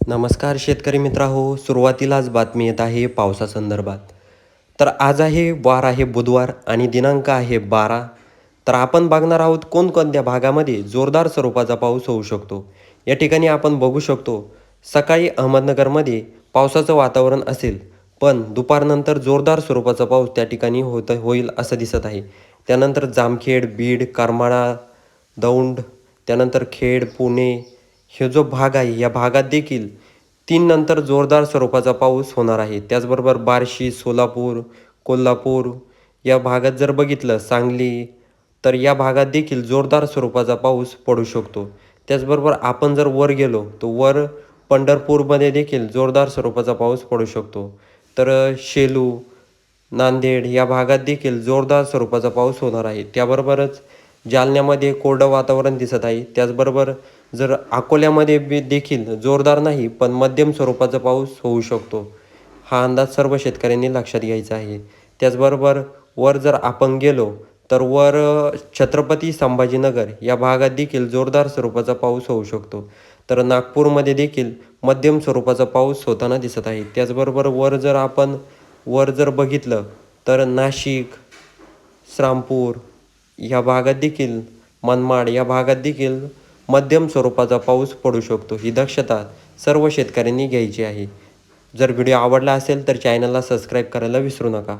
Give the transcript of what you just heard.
नमस्कार शेतकरी मित्रांनो, सुरुवातीलाच बातमी येत आहे पावसासंदर्भात. तर आज वार आहे बुधवार आणि दिनांक आहे 12. तर आपण बघणार आहोत कोणकोणत्या भागामध्ये जोरदार स्वरूपाचा पाऊस होऊ शकतो. या ठिकाणी आपण बघू शकतो सकाळी अहमदनगरमध्ये पावसाचं वातावरण असेल, पण दुपारनंतर जोरदार स्वरूपाचा पाऊस त्या ठिकाणी होईल असं दिसत आहे. त्यानंतर जामखेड, बीड, करमाळा, दौंड, त्यानंतर खेड, पुणे हे जो भाग आहे या भागात देखील 3 नंतर जोरदार स्वरूपाचा पाऊस होणार आहे. त्याचबरोबर बार्शी, सोलापूर, कोल्हापूर या भागात जर बघितलं सांगली, तर या भागात देखील जोरदार स्वरूपाचा पाऊस पडू शकतो. त्याचबरोबर आपण जर वर गेलो, तर वर पंढरपूरमध्ये देखील जोरदार स्वरूपाचा पाऊस पडू शकतो. तर शेलू, नांदेड या भागात देखील जोरदार स्वरूपाचा पाऊस होणार आहे. त्याबरोबरच जालन्यामध्ये कोरडं वातावरण दिसत आहे. त्याचबरोबर जर अकोल्यामध्ये देखील जोरदार नाही, पण मध्यम स्वरूपाचा पाऊस होऊ शकतो. हा अंदाज सर्व शेतकऱ्यांनी लक्षात घ्यायचा आहे. त्याचबरोबर वर जर आपण गेलो, तर वर छत्रपती संभाजीनगर या भागात देखील जोरदार स्वरूपाचा पाऊस होऊ शकतो. तर नागपूरमध्ये देखील मध्यम स्वरूपाचा पाऊस होताना दिसत आहे. त्याचबरोबर वर जर बघितलं, तर नाशिक, श्रामपूर या भागात देखील, मनमाड या भागात देखील मध्यम स्वरूपाचा पाऊस पडू शकतो. ही दक्षता सर्व शेतकऱ्यांनी घ्यायची आहे. जर व्हिडिओ आवडला असेल तर चॅनलला सबस्क्राईब करायला विसरू नका.